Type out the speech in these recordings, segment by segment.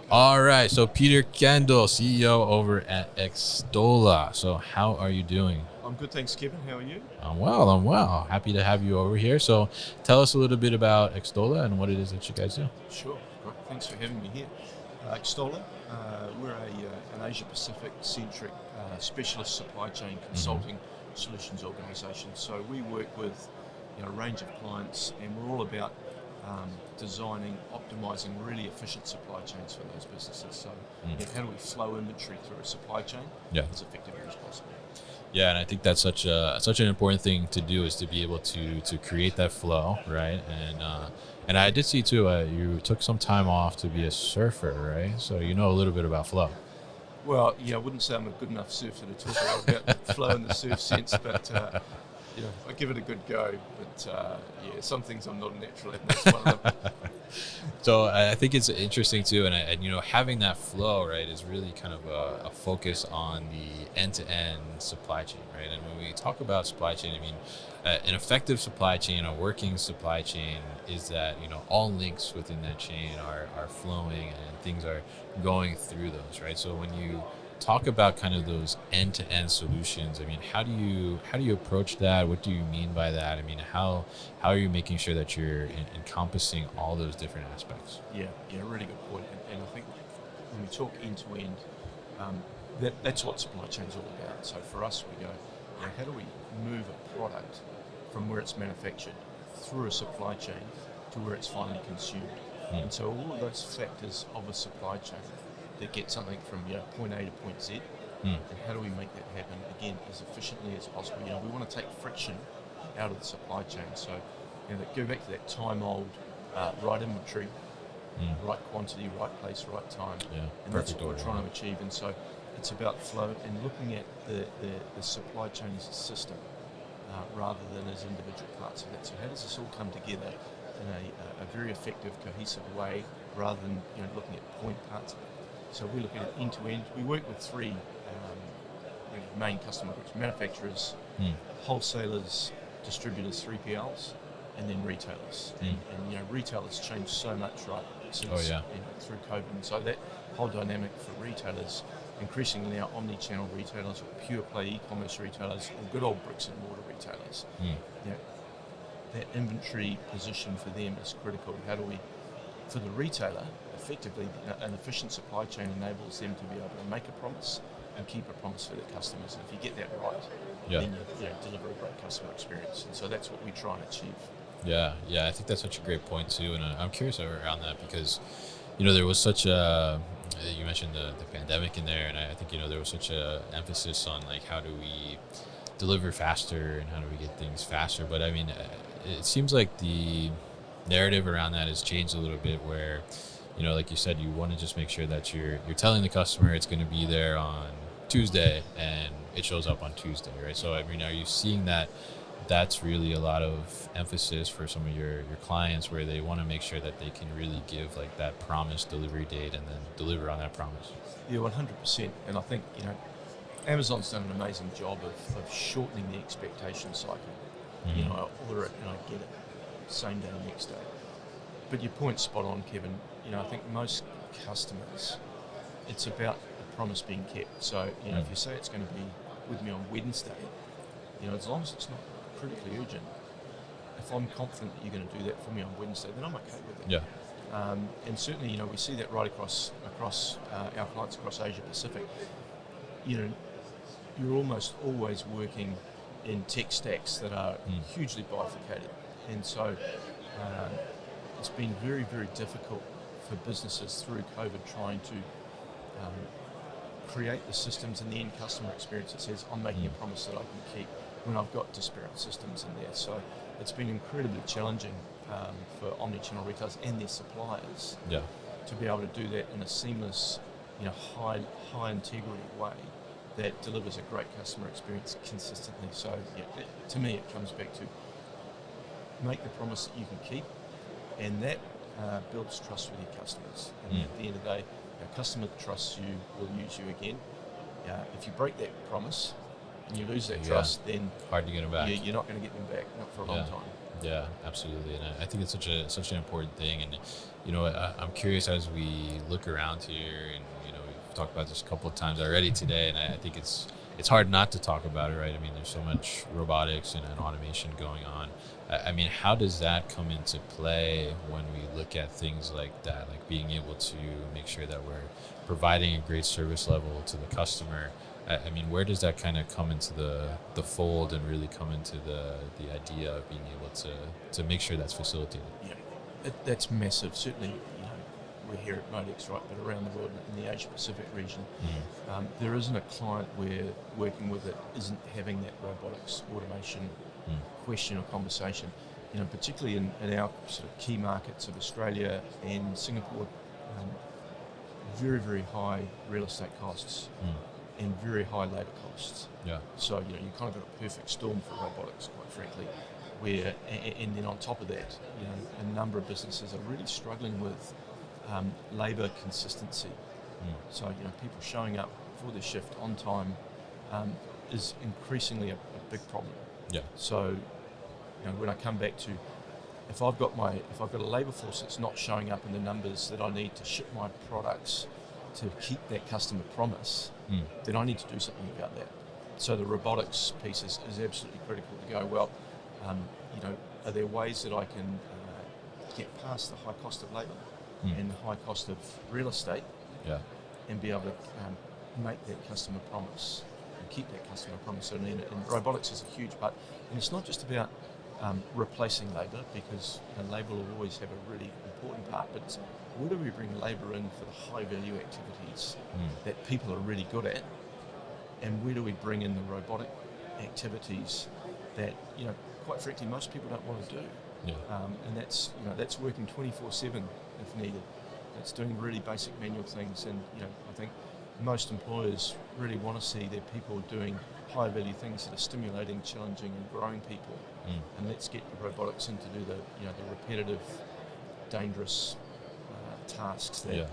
All right. So Peter Kendall, CEO over at Extola. So how are you doing? I'm good, thanks, Kevin. How are you? I'm well. I'm well. Happy to have you over here. So tell us a little bit about Extola and what it is that you guys do. Sure, great. Thanks for having me here. Extola, we're an Asia Pacific centric specialist supply chain consulting solutions organisation. So we work with a range of clients, and we're all about designing, optimising really efficient supply chains for those businesses. So how do we flow inventory through a supply chain Yeah. as effectively as possible? Yeah, and I think that's such an important thing to do is to be able to create that flow, right? And I did see too. You took some time off to be a surfer, right? So you know a little bit about flow. Well, yeah, I wouldn't say I'm a good enough surfer to talk about the flow in the surf sense, but I give it a good go. But some things I'm not a natural at, and that's one of them. So I think it's interesting too, and having that flow, right, is really kind of a focus on the end-to-end supply chain, right? And when we talk about supply chain, I mean, an effective supply chain, a working supply chain, is that all links within that chain are flowing and things are going through those, right? So when you talk about kind of those end-to-end solutions, I mean, how do you approach that? What do you mean by that? I mean, how are you making sure that you're encompassing all those different aspects? Yeah, really good point. And I think when we talk end to end, that's what supply chain is all about. So for us, we go, how do we move a product from where it's manufactured through a supply chain to where it's finally consumed? And so all of those factors of a supply chain that get something from point A to point Z, and how do we make that happen again as efficiently as possible? We want to take friction out of the supply chain. So go back to that time-old right inventory, right quantity, right place, right time, and that's what we're trying to achieve. And so it's about flow and looking at the supply chain as a system rather than as individual parts of that. So how does this all come together in a very effective, cohesive way rather than looking at point parts of it? So we look at it end to end. We work with three main customer groups: manufacturers, wholesalers, distributors, 3PLs, and then retailers. And retailers changed so much, right, since through COVID. And so that whole dynamic for retailers, increasingly now omnichannel retailers or pure play e-commerce retailers or good old bricks and mortar retailers. That inventory position for them is critical. How do we, for the retailer, effectively, an efficient supply chain enables them to be able to make a promise and keep a promise for their customers. And if you get that right, then you deliver a great customer experience. And so that's what we try and achieve. Yeah, I think that's such a great point too, and I'm curious around that because, there was such a, you mentioned the pandemic in there, and I think there was such a emphasis on like how do we deliver faster and how do we get things faster. But I mean, it seems like the narrative around that has changed a little bit where, like you said, you want to just make sure that you're telling the customer it's going to be there on Tuesday and it shows up on Tuesday, right? So I mean, are you seeing that that's really a lot of emphasis for some of your clients where they want to make sure that they can really give like that promised delivery date and then deliver on that promise? Yeah, 100%. And I think, Amazon's done an amazing job of shortening the expectation cycle. I order it and I get it same day, next day. But your point's spot on, Kevin. I think most customers, it's about the promise being kept. So, if you say it's going to be with me on Wednesday, as long as it's not critically urgent, if I'm confident that you're going to do that for me on Wednesday, then I'm okay with it. Yeah. And certainly, we see that right across our clients across Asia Pacific. You're almost always working in tech stacks that are hugely bifurcated. And so it's been very, very difficult for businesses through COVID trying to create the systems and the end customer experience that says, I'm making a promise that I can keep when I've got disparate systems in there. So it's been incredibly challenging for omnichannel retailers and their suppliers to be able to do that in a seamless, high integrity way that delivers a great customer experience consistently. So to me, it comes back to make the promise that you can keep, and that builds trust with your customers. And at the end of the day, a customer that trusts you will use you again. If you break that promise and you lose that trust, then hard to get them back. You're not going to get them back, not for a long time. Yeah, absolutely, and I think it's such an important thing. And I'm curious as we look around here, and we've talked about this a couple of times already today, and I think it's hard not to talk about it, right? I mean, there's so much robotics and automation going on. I mean, how does that come into play when we look at things like that, like being able to make sure that we're providing a great service level to the customer? I mean, where does that kind of come into the fold and really come into the idea of being able to make sure that's facilitated? Yeah, that's massive. Certainly, we're here at Modex, right, but around the world in the Asia Pacific region, there isn't a client we're working with that isn't having that robotics automation question or conversation. Particularly in our sort of key markets of Australia and Singapore, very, very high real estate costs and very high labour costs. Yeah. So, you kind of got a perfect storm for robotics, quite frankly, where, and then on top of that, a number of businesses are really struggling with labour consistency. So, people showing up for their shift on time is increasingly a big problem. Yeah. So, when I come back to, if I've got a labour force that's not showing up in the numbers that I need to ship my products to keep that customer promise, then I need to do something about that. So the robotics piece is absolutely critical to go, well, are there ways that I can get past the high cost of labour and the high cost of real estate and be able to make that customer promise and keep that customer promise? And robotics is a huge part. And it's not just about replacing labour, because labour will always have a really important part, but it's where do we bring labour in for the high value activities that people are really good at, and where do we bring in the robotic activities that quite frankly most people don't want to do. And that's working 24/7 if needed. That's doing really basic manual things, and I think most employers really want to see their people doing high value things that are stimulating, challenging and growing people. And let's get the robotics in to do the repetitive, dangerous tasks that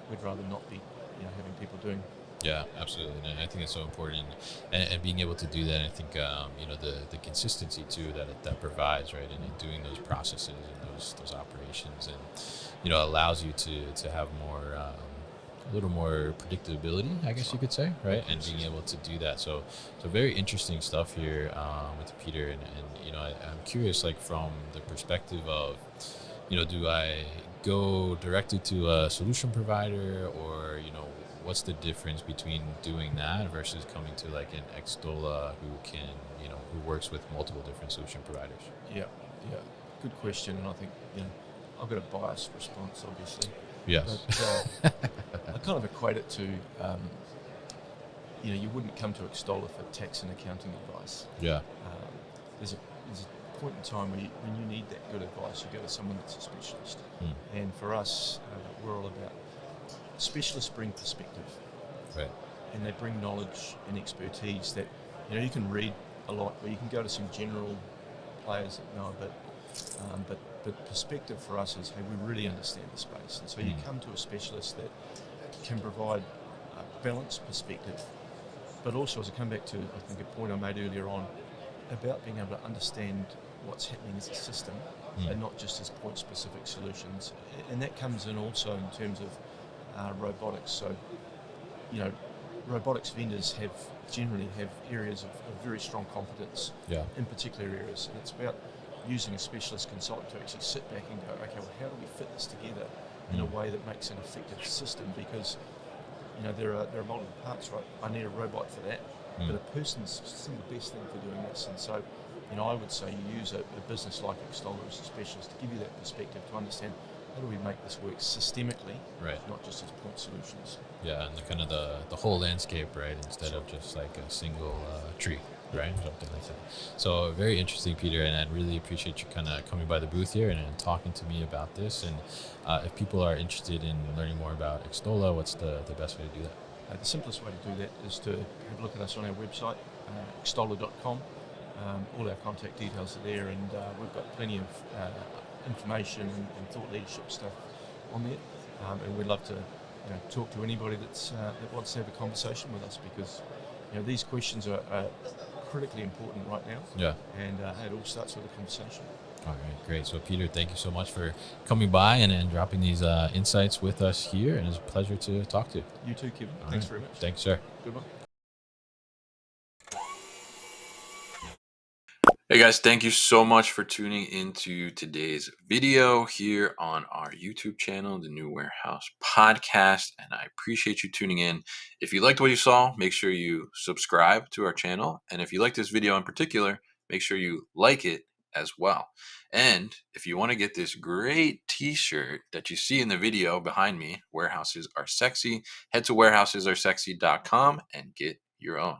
we'd rather not be having people doing. Yeah, absolutely, and I think it's so important, and being able to do that. I think the consistency too that provides, right, and in doing those processes and those operations, and allows you to have more a little more predictability, I guess you could say, right, and being able to do that. So very interesting stuff here with Peter, and I'm curious, like from the perspective of, do I go directly to a solution provider, or what's the difference between doing that versus coming to like an Extola who works with multiple different solution providers? Yeah, good question, and I think I've got a biased response, obviously. Yes. But, I kind of equate it to you wouldn't come to Extola for tax and accounting advice. Yeah. There's a point in time when you need that good advice, you go to someone that's a specialist. And for us, we're all about specialists bring perspective, right, and they bring knowledge and expertise that you can read a lot, or you can go to some general players that know a bit, but perspective for us is, hey, we really understand the space, and so you come to a specialist that can provide a balanced perspective, but also, as I come back to, I think, a point I made earlier on about being able to understand what's happening as a system and not just as point-specific solutions, and that comes in also in terms of robotics. So, robotics vendors generally have areas of very strong competence in particular areas, and it's about using a specialist consultant to actually sit back and go, okay, well, how do we fit this together in a way that makes an effective system? Because there are multiple parts, right? I need a robot for that, but a person's still the best thing for doing this. And so, I would say you use a business like Extola as a specialist to give you that perspective to understand, how do we make this work systemically, right, not just as point solutions. Yeah, and the kind of the whole landscape, right, instead of just like a single tree, right, something like that. So very interesting, Peter, and I really appreciate you kind of coming by the booth here and talking to me about this. And if people are interested in learning more about Extola, what's the best way to do that? The simplest way to do that is to have a look at us on our website, extolla.com. All our contact details are there, and we've got plenty of information and thought leadership stuff on there, and we'd love to talk to anybody that wants to have a conversation with us, because these questions are critically important right now. Yeah. And it all starts with a conversation. All right, great. So, Peter, thank you so much for coming by and dropping these insights with us here. And it's a pleasure to talk to you. You too, Kevin. All Thanks right. very much. Thanks, sir. Good luck. Hey guys, thank you so much for tuning into today's video here on our YouTube channel, the New Warehouse Podcast, and I appreciate you tuning in. If you liked what you saw, make sure you subscribe to our channel, and if you like this video in particular, make sure you like it as well. And if you want to get this great t-shirt that you see in the video behind me, Warehouses Are Sexy, head to warehousesaresexy.com and get your own.